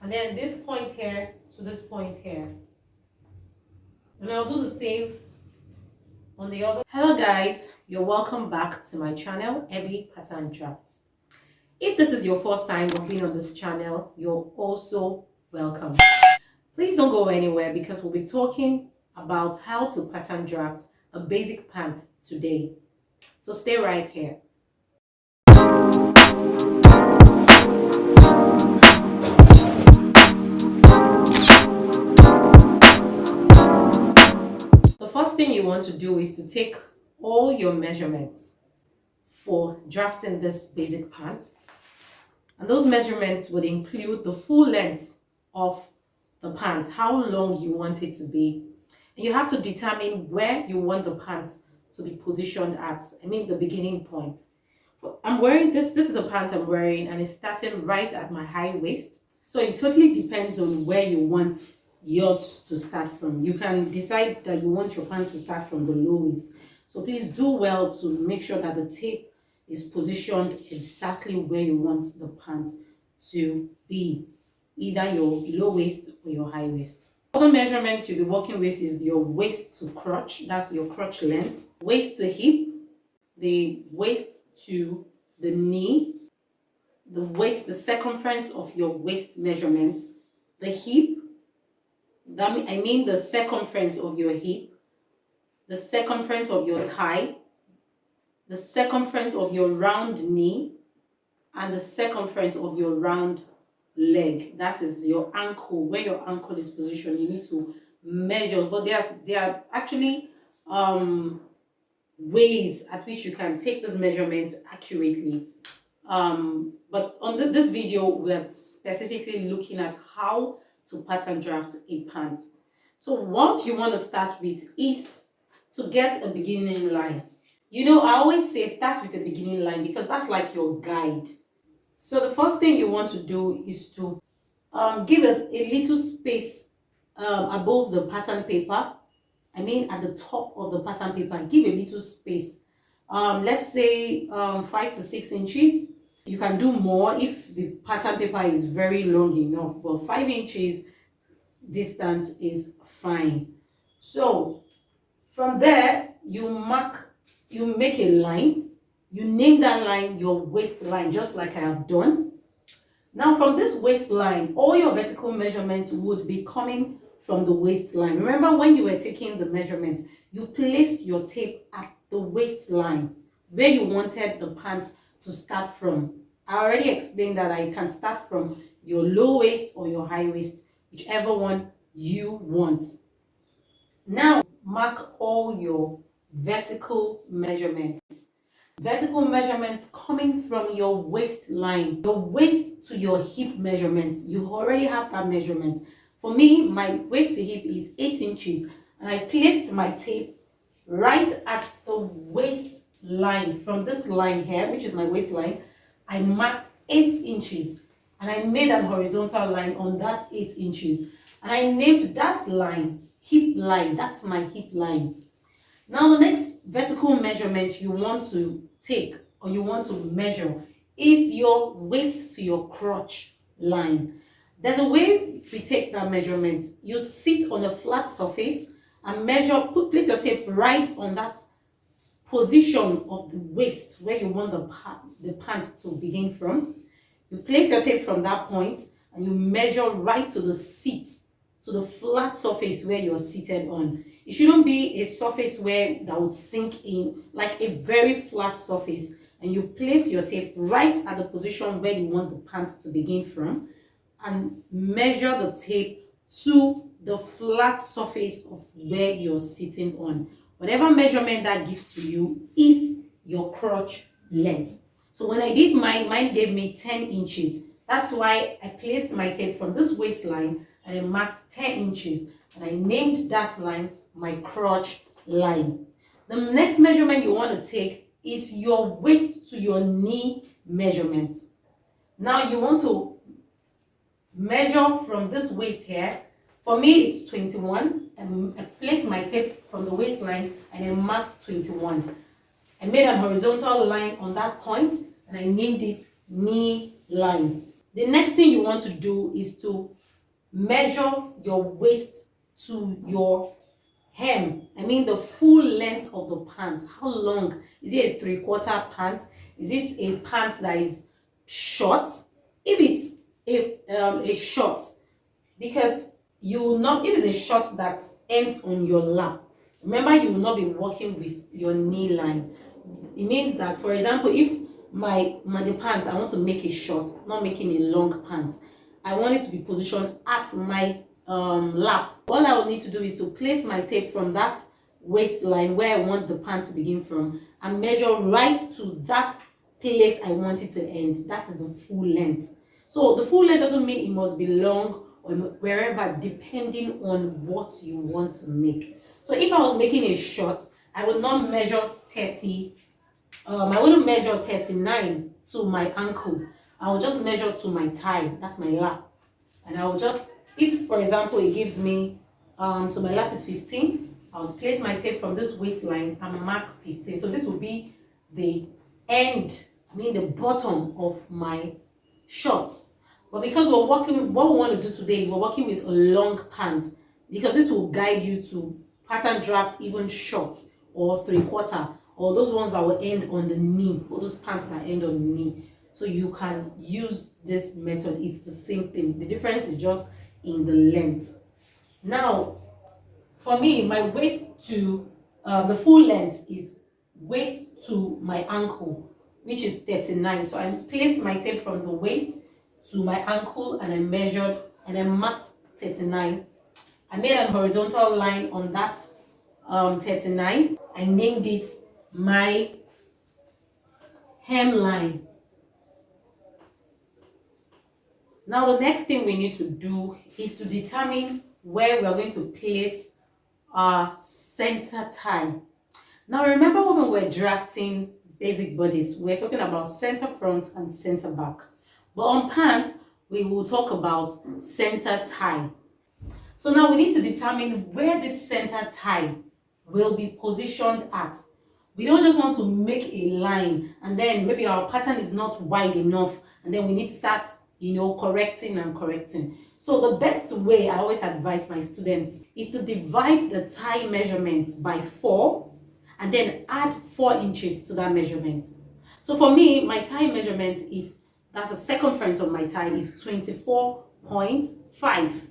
and then this point here to this point here, and I'll do the same on the other. Hello guys, you're welcome back to my channel, Abby Pattern Drafts. If this is your first time being on this channel, you're also welcome. Please don't go anywhere because we'll be talking about how to pattern draft a basic pant today. So stay right here. The first thing you want to do is to take all your measurements for drafting this basic pant. And those measurements would include the full length of the pant, how long you want it to be. And you have to determine where you want the pant to be positioned at. I mean the beginning point. I'm wearing this is a pant I'm wearing, and it's starting right at my high waist. So it totally depends on where you want yours to start from. You can decide that you want your pants to start from the low waist. So please do well to make sure that the tape is positioned exactly where you want the pant to be, either your low waist or your high waist. Other measurements you'll be working with is your waist to crotch, that's your crotch length, waist to hip, the waist to the knee, the waist, the circumference of your waist measurement, the hip, I mean the circumference of your hip, the circumference of your thigh, the circumference of your round knee, and the circumference of your round leg. That is your ankle, where your ankle is positioned. You need to measure, but there are actually ways at which you can take this measurement accurately. But on this video, we're specifically looking at how to pattern draft a pant. So what you want to start with is to get a beginning line. You know, I always say start with a beginning line because that's like your guide. So the first thing you want to do is to give us a little space above the pattern paper. I mean at the top of the pattern paper, give a little space. Let's say 5 to 6 inches. You can do more if the pattern paper is very long enough, but 5 inches distance is fine. So from there, you make a line. You name that line your waistline, just like I have done. Now from this waistline, all your vertical measurements would be coming from the waistline. Remember when you were taking the measurements, you placed your tape at the waistline where you wanted the pants to start from. I already explained that I can start from your low waist or your high waist, whichever one you want. Now mark all your vertical measurements. Vertical measurements coming from your waistline, your waist to your hip measurements. You already have that measurement. For me, my waist to hip is 8 inches, and I placed my tape right at the waistline. From this line here, which is my waistline, I marked 8 inches, and I made an horizontal line on that 8 inches, and I named that line hip line. That's my hip line. Now the next vertical measurement you want to take or you want to measure is your waist to your crotch line. There's a way we take that measurement. You sit on a flat surface and place your tape right on that position of the waist where you want the pants to begin from. You place your tape from that point and you measure right to the seat, to the flat surface where you're seated on. It shouldn't be a surface that would sink in, like a very flat surface. And you place your tape right at the position where you want the pants to begin from and measure the tape to the flat surface of where you're sitting on. Whatever measurement that gives to you is your crotch length. So when I did mine gave me 10 inches. That's why I placed my tape from this waistline and I marked 10 inches. And I named that line my crotch line. The next measurement you want to take is your waist to your knee measurement. Now you want to measure from this waist here. For me it's 21, and I placed my tape from the waistline and I marked 21. I made a horizontal line on that point and I named it knee line. The next thing you want to do is to measure your waist to your hem. I mean the full length of the pants. How long? Is it a 3/4 pant? Is it a pant that is short? If it's a short, because you will not, if it's a short that ends on your lap, remember you will not be working with your knee line. It means that, for example, if the pants, I want to make it short, not making a long pant, I want it to be positioned at my lap. All I will need to do is to place my tape from that waistline where I want the pant to begin from and measure right to that place I want it to end. That is the full length. So the full length doesn't mean it must be long or wherever, depending on what you want to make. So if I was making a short, I would not measure 30. I wouldn't measure 39 to my ankle. I will just measure to my thigh. That's my lap. And I will just, if for example it gives me to my lap is 15, I'll place my tape from this waistline and mark 15. So this will be the end, the bottom of my shorts. But because we're working, what we want to do today is we're working with a long pant, because this will guide you to pattern draft even shorts or 3/4, or those ones that will end on the knee, or those pants that end on the knee. So you can use this method. It's the same thing. The difference is just in the length. Now, for me, my waist to the full length is waist to my ankle, which is 39. So I placed my tape from the waist to my ankle and I measured and I marked 39. I made a horizontal line on that 39. I named it my hemline. Now the next thing we need to do is to determine where we are going to place our center tie. Now remember, when we were drafting basic bodies, we're talking about center front and center back. But on pants, we will talk about center tie. So now we need to determine where this center tie will be positioned at. We don't just want to make a line and then maybe our pattern is not wide enough and then we need to start, correcting. So the best way, I always advise my students, is to divide the tie measurements by 4 and then add 4 inches to that measurement. So for me, my tie measurement is, that's the circumference of my tie, is 24.5.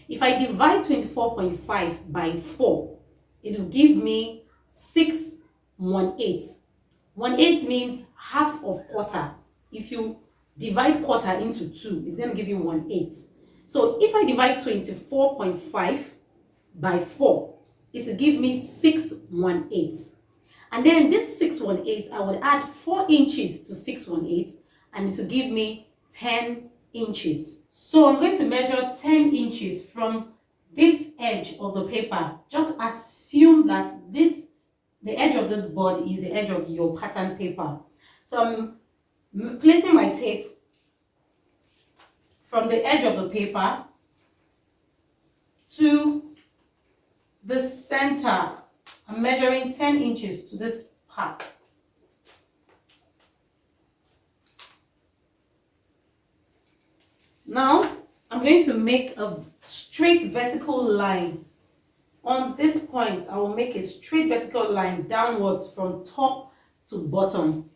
If I divide 24.5 by 4, it will give me 6/1/8. 1/8 means half of quarter. If you divide quarter into 2, it's going to give you 1/8. So if I divide 24.5 by 4, it will give me 6/1/8. And then this 6/1/8, I would add 4 inches to 6/1/8 and it will give me 10 inches. So I'm going to measure 10 inches from this edge of the paper. Just assume that the edge of this board is the edge of your pattern paper. So I'm placing my tape from the edge of the paper to the center. I'm measuring 10 inches to this part. Now, I'm going to make a straight vertical line. On this point, I will make a straight vertical line downwards from top to bottom.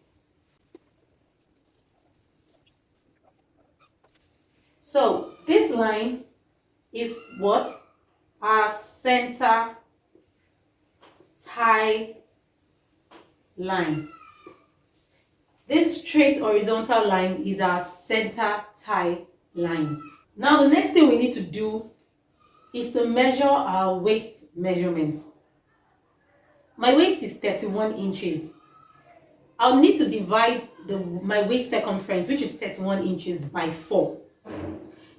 So this line is what? Our center tie line. This straight horizontal line is our center tie line. Now the next thing we need to do is to measure our waist measurements. My waist is 31 inches. I'll need to divide my waist circumference, which is 31 inches, by 4.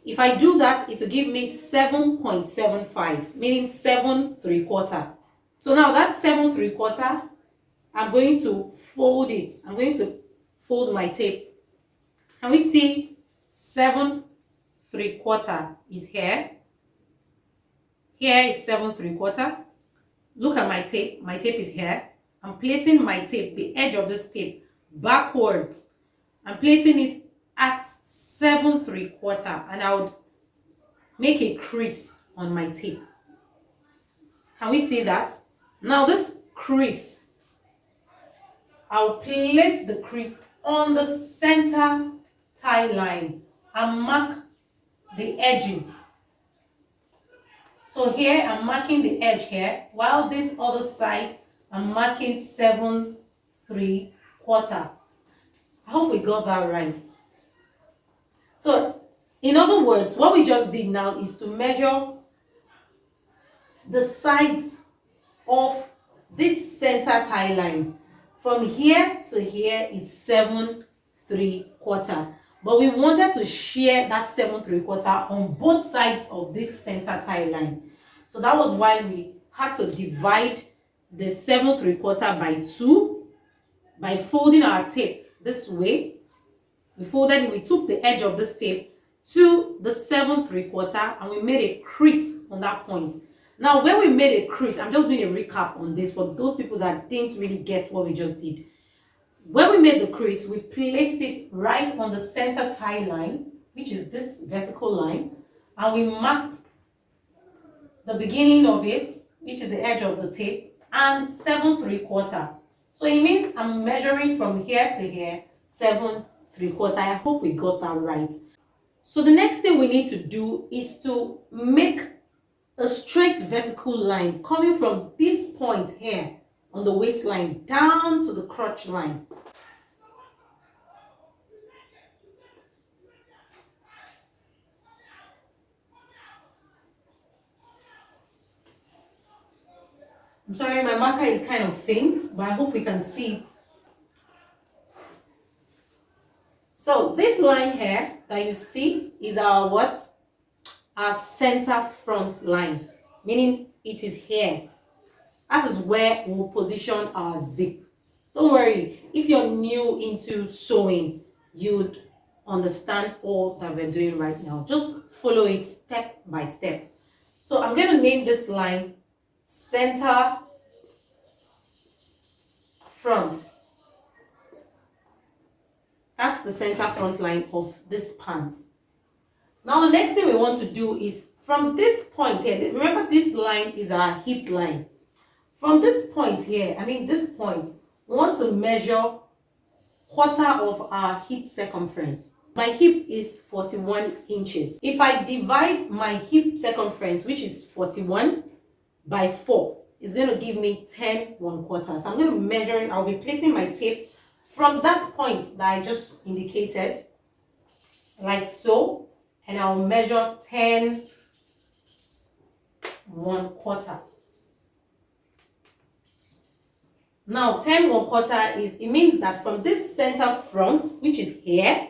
If I do that, it will give me 7.75, meaning 7/3/4. So now that 7/3/4, I'm going to fold it. I'm going to fold my tape. Can we see 7/3/4 is here? Here is 7/3/4. Look at my tape. My tape is here. I'm placing my tape, the edge of this tape, backwards. I'm placing it at 7¾ and I would make a crease on my tape. Can we see that? Now this crease, I'll place the crease on the center tie line and mark the edges. So here I'm marking the edge here, while this other side I'm marking 7¾ I hope we got that right. So in other words, what we just did now is to measure the sides of this center tie line. From here to here is 7¾ but we wanted to share that 7¾ on both sides of this center tie line. So that was why we had to divide the 7¾ by 2 by folding our tape this way. We folded it, we took the edge of this tape to the 7¾ and we made a crease on that point. Now, when we made a crease, I'm just doing a recap on this for those people that didn't really get what we just did. When we made the crease, we placed it right on the center tie line, which is this vertical line, and we marked the beginning of it, which is the edge of the tape, and 7¾ So it means I'm measuring from here to here, 7¾ I hope we got that right. So the next thing we need to do is to make a straight vertical line coming from this point here on the waistline down to the crotch line. I'm sorry, my marker is kind of faint, but I hope we can see it. So this line here that you see is our what? Our center front line, meaning it is here. That is where we'll position our zip. Don't worry, if you're new into sewing, you'd understand all that we're doing right now. Just follow it step by step. So I'm going to name this line center front. That's the center front line of this pant. Now the next thing we want to do is from this point here, remember this line is our hip line. From this point here, this point, we want to measure quarter of our hip circumference. My hip is 41 inches. If I divide my hip circumference, which is 41 by 4, it's going to give me 10¼ So I'm going to measure it. I'll be placing my tape from that point that I just indicated, like so, and I'll measure 10¼ Now 10¼ is, it means that from this center front, which is here,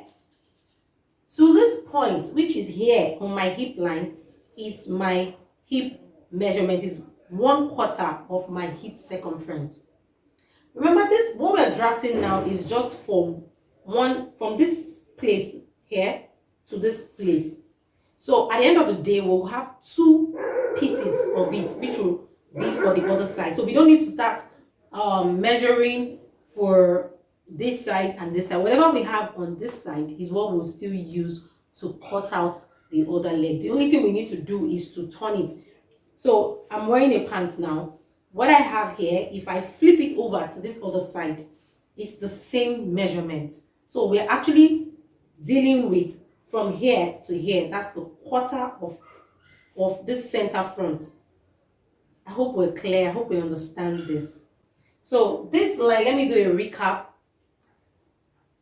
to this point, which is here on my hip line, is my hip measurement, is 1/4 of my hip circumference. Remember, this what we're drafting now is just from this place here to this place. So at the end of the day, we'll have 2 pieces of it, which will be for the other side. So we don't need to start measuring for this side and this side. Whatever we have on this side is what we'll still use to cut out the other leg. The only thing we need to do is to turn it. So I'm wearing a pants now. What I have here, if I flip it over to this other side, it's the same measurement. So we're actually dealing with from here to here. That's the quarter of this center front. I hope we're clear. I hope we understand this. So this line, let me do a recap.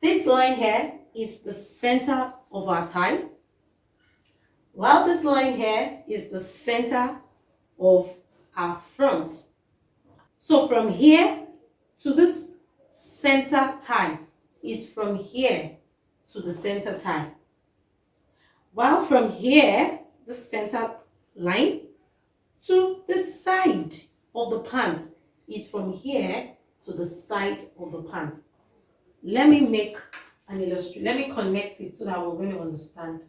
This line here is the center of our tie, while this line here is the center of our front. So from here to this center tie is from here to the center tie, while from here, the center line, to the side of the pant is from here to the side of the pant. Let me make an illustration. Let me connect it so that we're going to understand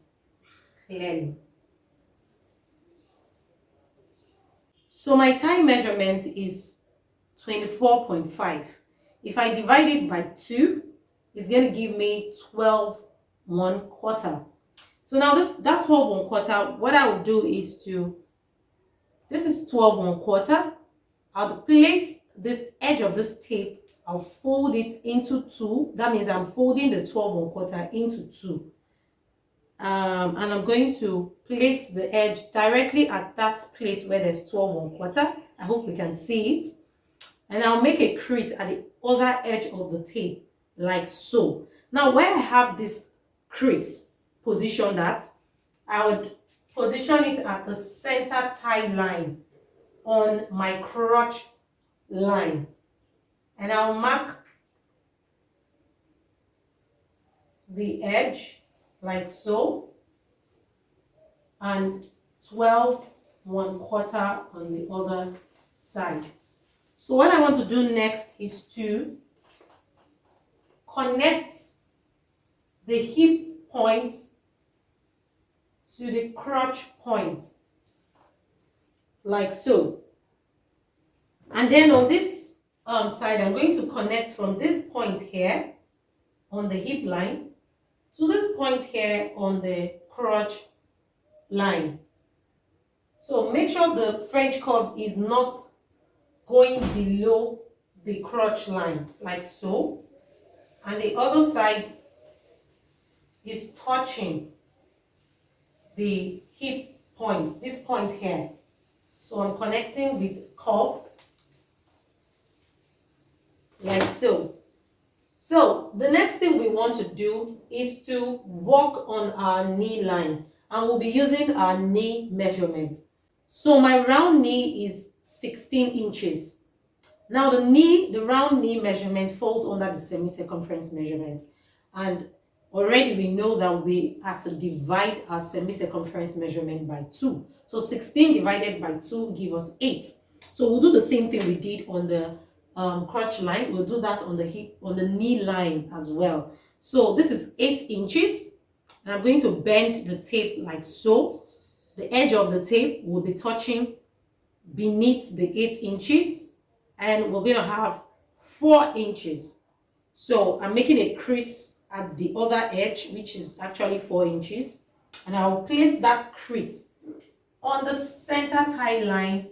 clearly. So my tie measurement is 24.5. If I divide it by 2, it's going to give me 12 1/4. So now that 12 1/4, what I will do is this is 12 1/4. I'll place this edge of this tape, I'll fold it into two. That means I'm folding the 12 1/4 into two. And I'm going to place the edge directly at that place where there's 12 1/4. I hope we can see it. And I'll make a crease at the other edge of the tape, like so. Now, where I have this crease positioned at, I would position it at the center tie line on my crotch line. And I'll mark the edge like so, and 12 1/4 on the other side. So what I want to do next is to connect the hip point to the crotch point, like so. And then on this side, I'm going to connect from this point here on the hip line to this point here on the crotch line. So make sure the French curve is not going below the crotch line, like so, and the other side is touching the hip point, this point here. So I'm connecting with curve, like so. So the next thing we want to do is to work on our knee line, and we'll be using our knee measurement. So my round knee is 16 inches. Now the round knee measurement falls under the semi-circumference measurement, and already we know that we have to divide our semi-circumference measurement by 2. So 16 divided by 2 give us 8. So we'll do the same thing we did on the crotch line. We'll do that on the knee line as well. So this is 8 inches, and I'm going to bend the tape like so. The edge of the tape will be touching beneath the 8 inches, and we're going to have 4 inches. So I'm making a crease at the other edge, which is actually 4 inches, and I'll place that crease on the center tie line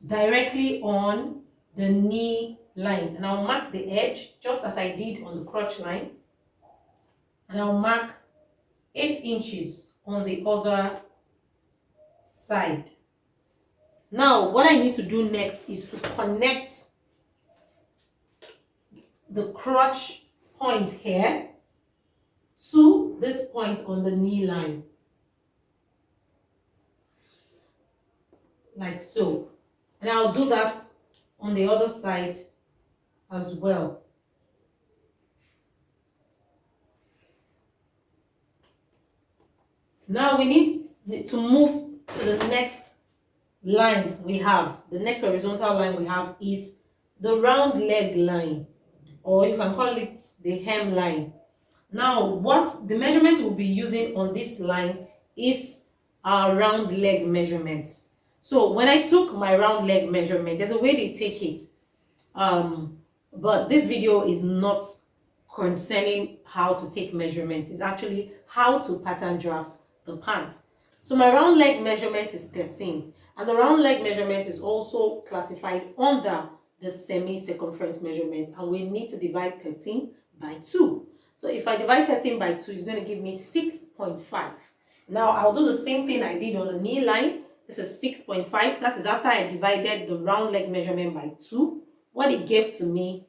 directly on the knee line, and I'll mark the edge just as I did on the crotch line, and I'll mark 8 inches on the other side. Now what I need to do next is to connect the crotch point here to this point on the knee line, like so. And I'll do that on the other side as well. Now we need to move to the next line we have. The next horizontal line we have is the round leg line, or you can call it the hem line. Now what the measurement we'll be using on this line is our round leg measurements. So when I took my round leg measurement, there's a way they take it, but this video is not concerning how to take measurements. It's actually how to pattern draft the pants. So my round leg measurement is 13, and the round leg measurement is also classified under the semi-circumference measurement, and we need to divide 13 by 2. So if I divide 13 by 2, it's going to give me 6.5. Now I'll do the same thing I did on the knee line. This is 6.5. That is after I divided the round leg measurement by 2. What it gave to me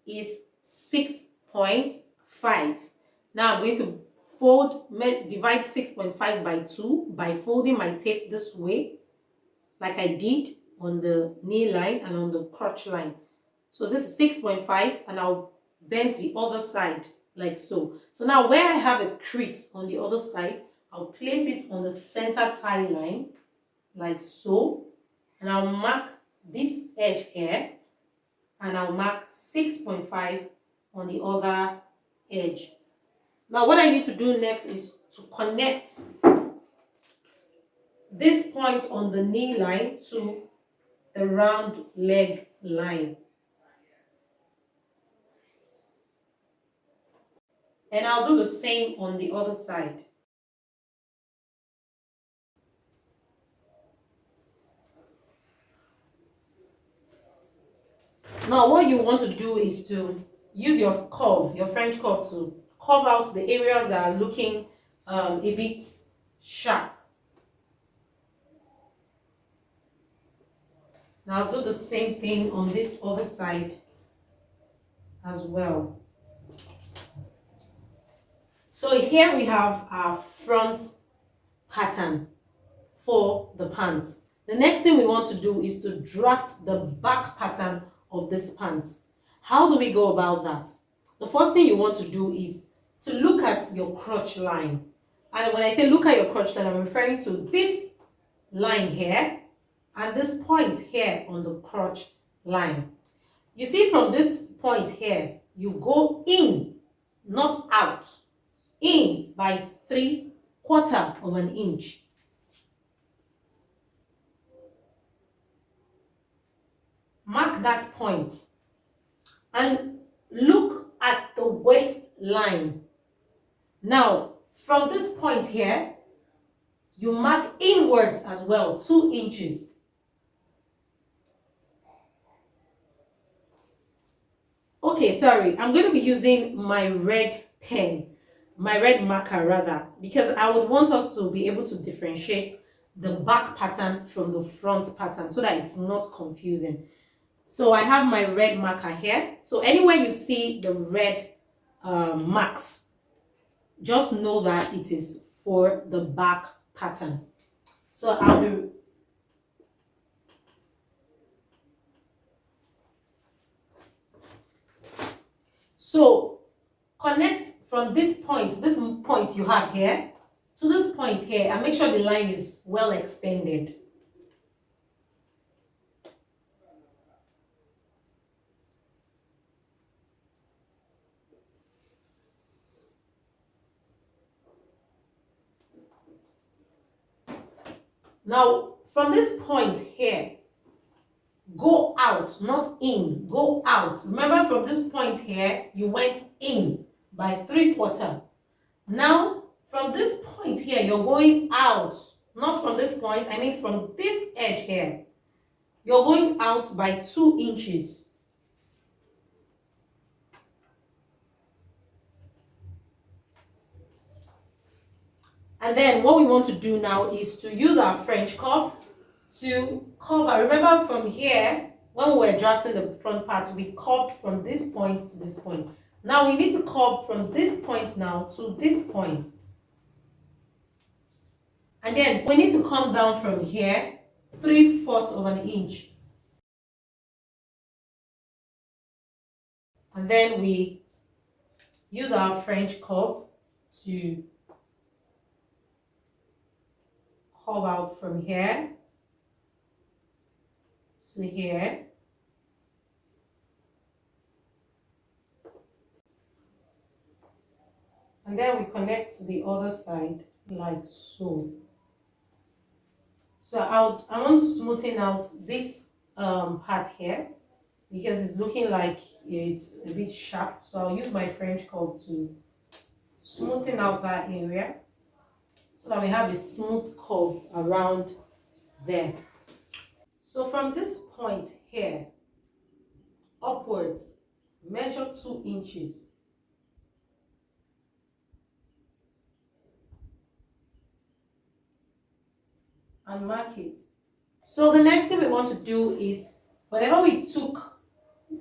is 6.5. Now I'm going to divide 6.5 by 2 by folding my tape this way, like I did on the knee line and on the crotch line. So this is 6.5, and I'll bend the other side like so. So now where I have a crease on the other side, I'll place it on the center tie line like so, and I'll mark this edge here, and I'll mark 6.5 on the other edge. Now what I need to do next is to connect this point on the knee line to the round leg line. And I'll do the same on the other side. Now what you want to do is to use your curve, your French curve, to curve out the areas that are looking a bit sharp. Now I'll do the same thing on this other side as well. So here we have our front pattern for the pants. The next thing we want to do is to draft the back pattern of this pants. How do we go about that? The first thing you want to do is to look at your crotch line. And when I say look at your crotch line, I'm referring to this line here and this point here on the crotch line. You see, from this point here, you go in, not out. In by 3/4 of an inch. Mark that point and look at the waistline. Now, from this point here, you mark inwards as well, 2 inches. Okay, sorry, I'm going to be using my red pen, my red marker rather, because I would want us to be able to differentiate the back pattern from the front pattern so that it's not confusing. So I have my red marker here. So anywhere you see the red marks, just know that it is for the back pattern. So I'll be so connect from this point you have here to this point here, and make sure the line is well extended. Now, from this point here, go out, not in, go out. Remember, from this point here, you went in by 3/4. Now, from this point here, you're going out, not from this point, I mean from this edge here. You're going out by 2 inches. And then what we want to do now is to use our French curve to cover. Remember, from here, when we were drafting the front part, we curved from this point to this point. Now we need to curve from this point now to this point. And then we need to come down from here 3/4 of an inch. And then we use our French curve to curve out from here to here. And then we connect to the other side like so. So I want to smoothen out this part here because it's looking like it's a bit sharp. So I'll use my French curve to smoothen out that area so that we have a smooth curve around there. So from this point here upwards, measure 2 inches. And mark it. So the next thing we want to do is, whenever we took,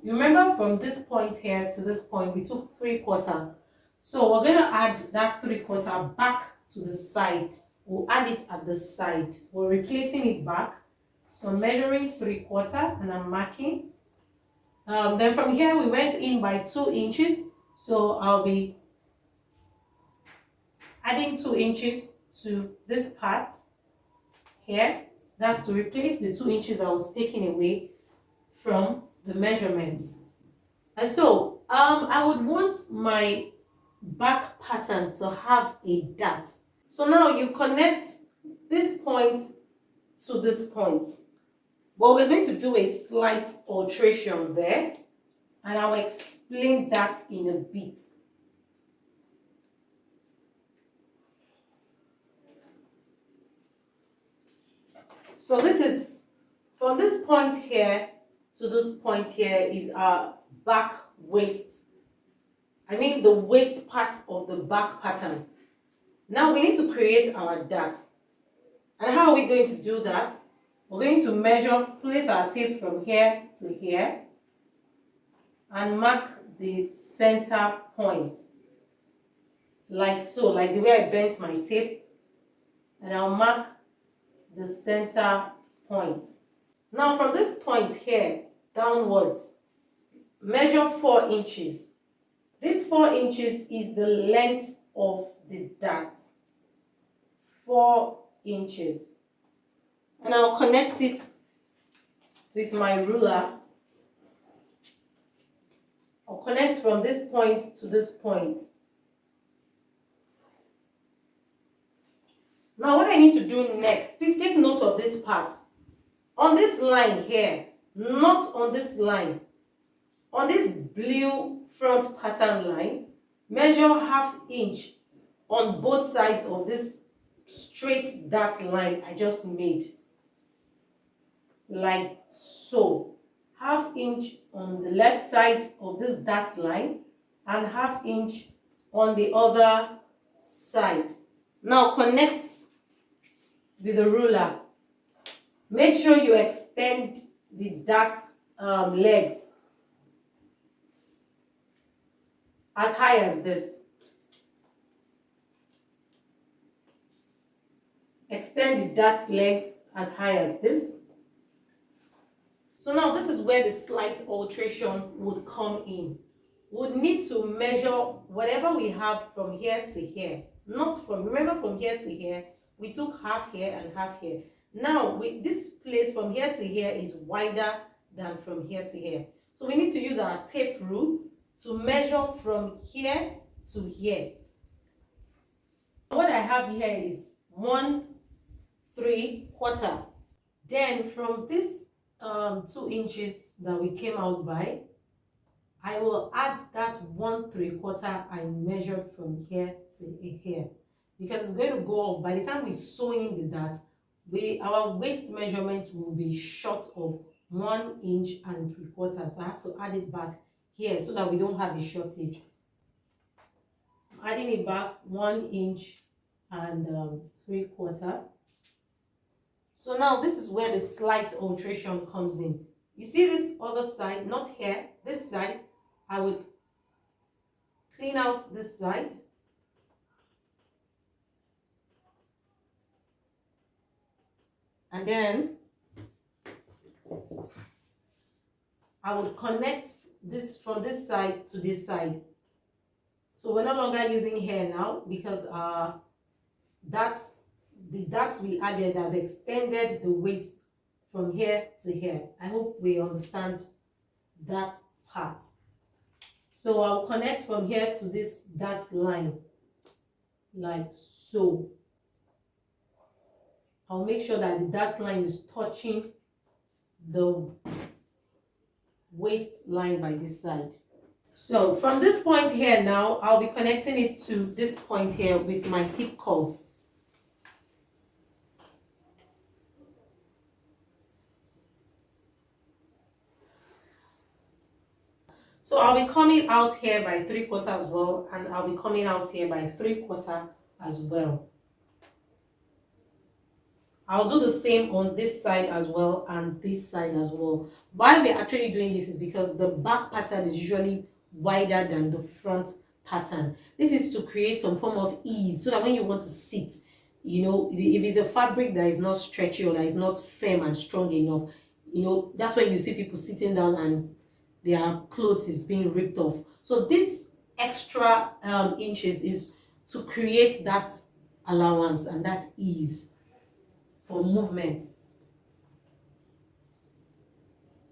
remember from this point here to this point, we took 3/4. So we're going to add that 3/4 back to the side. We'll add it at the side. We're replacing it back. So I'm measuring 3/4 and I'm marking. Then from here we went in by 2 inches. So I'll be adding 2 inches to this part here. That's to replace the 2 inches I was taking away from the measurement. And so I would want my back pattern to have a dart. So now you connect this point to this point. But we're going to do a slight alteration there, and I'll explain that in a bit. So this is, from this point here to this point here is our back waist. I mean the waist part of the back pattern. Now we need to create our dart. And how are we going to do that? We're going to measure, place our tape from here to here and mark the center point. Like so, like the way I bent my tape. And I'll mark the center point. Now from this point here downwards, measure 4 inches. This 4 inches is the length of the dart. 4 inches. And I'll connect it with my ruler. I'll connect from this point to this point. Now what I need to do next, please take note of this part. On this line here, not on this line, on this blue front pattern line, measure ½ inch on both sides of this straight dart line I just made. Like so. ½ inch on the left side of this dart line and ½ inch on the other side. Now connect with the ruler. Make sure you extend the dart legs as high as this. Extend the dart legs as high as this. So now this is where the slight alteration would come in. We would need to measure whatever we have from here to here. Not from, remember from here to here, we took half here and half here. Now, this place from here to here is wider than from here to here. So we need to use our tape rule to measure from here to here. What I have here is 1/3. Then from this 2 inches that we came out by, I will add that 1/3 I measured from here to here, because it's going to go off. By the time we sew in the dart, our waist measurement will be short of 1 inch and 3/4. So I have to add it back here so that we don't have a shortage. I'm adding it back 1 inch and 3/4. So now this is where the slight alteration comes in. You see this other side, not here, this side, I would clean out this side. And then I would connect this from this side to this side. So we're no longer using hair now, because the darts we added has extended the waist from here to here. I hope we understand that part. So I'll connect from here to this dart line, like so. I'll make sure that the dart line is touching the waist line by this side. So from this point here now, I'll be connecting it to this point here with my hip curve. So I'll be coming out here by 3/4 as well, and I'll be coming out here by 3/4 as well. I'll do the same on this side as well and this side as well. Why we're actually doing this is because the back pattern is usually wider than the front pattern. This is to create some form of ease, so that when you want to sit, you know, if it's a fabric that is not stretchy or that is not firm and strong enough, you know, that's when you see people sitting down and their clothes is being ripped off. So this extra inches is to create that allowance and that ease for movement.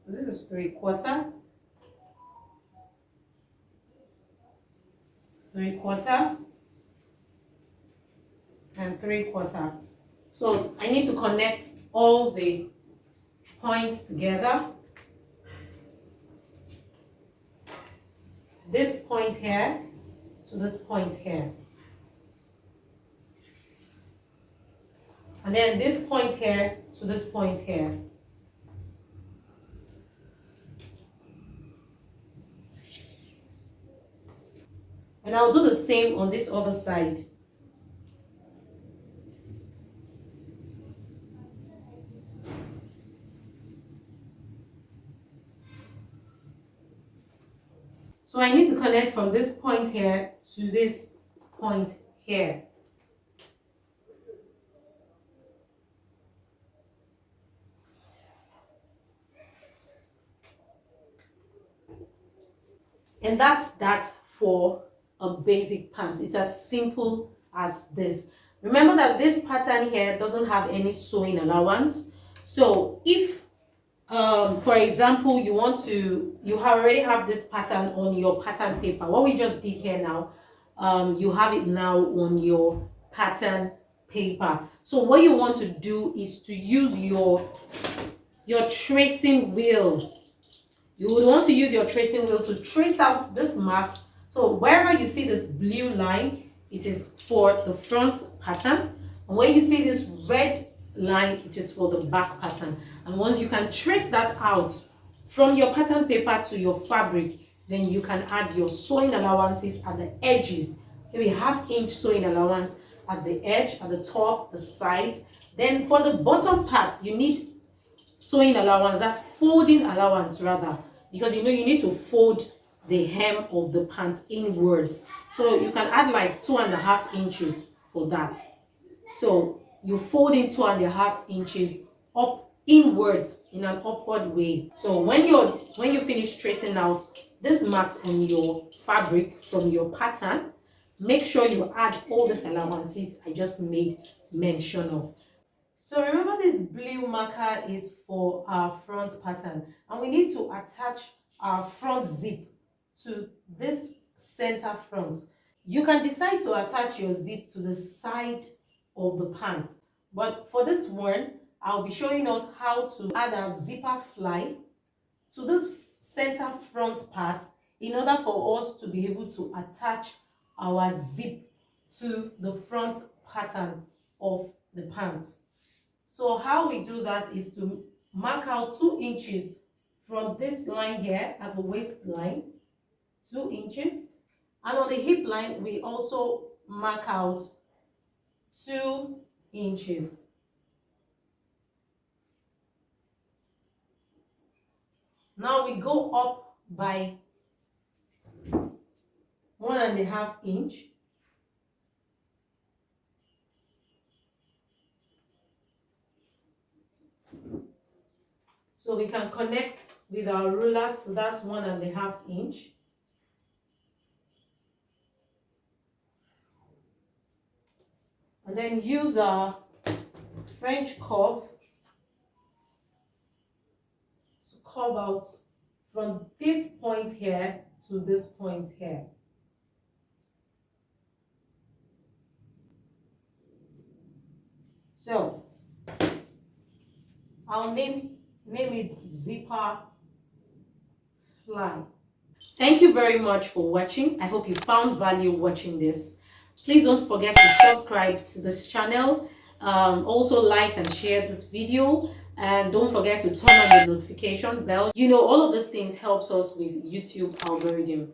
So this is 3/4, 3/4, and 3/4. So I need to connect all the points together. This point here to this point here. And then this point here to this point here. And I'll do the same on this other side. So I need to connect from this point here to this point here. And that's that for a basic pants. It's as simple as this. Remember that this pattern here doesn't have any sewing allowance. So if for example, you already have this pattern on your pattern paper. What we just did here now, you have it now on your pattern paper. So what you want to do is to use your tracing wheel. You would want to use your tracing wheel to trace out this marks. So wherever you see this blue line, it is for the front pattern. And when you see this red line, it is for the back pattern. And once you can trace that out from your pattern paper to your fabric, then you can add your sewing allowances at the edges. Maybe 1/2 inch sewing allowance at the edge, at the top, the sides. Then for the bottom parts, you need sewing allowance, that's folding allowance rather, because you need to fold the hem of the pants inwards. So you can add like 2.5 inches for that. So you fold in 2.5 inches up inwards in an upward way. So when you finish tracing out this marks on your fabric from your pattern, make sure you add all these allowances I just made mention of. So remember, this blue marker is for our front pattern, and we need to attach our front zip to this center front. You can decide to attach your zip to the side of the pants, but for this one, I'll be showing us how to add a zipper fly to this center front part in order for us to be able to attach our zip to the front pattern of the pants. So how we do that is to mark out 2 inches from this line here at the waistline, 2 inches. And on the hip line, we also mark out 2 inches. Now we go up by 1.5 inch. So we can connect with our ruler to that 1.5 inch. And then use our French curve to curve out from this point here to this point here. So I'll name it zipper fly. Thank you very much for watching. I hope you found value watching this. Please don't forget to subscribe to this channel. Also like and share this video, and don't forget to turn on the notification bell. All of these things helps us with YouTube algorithm.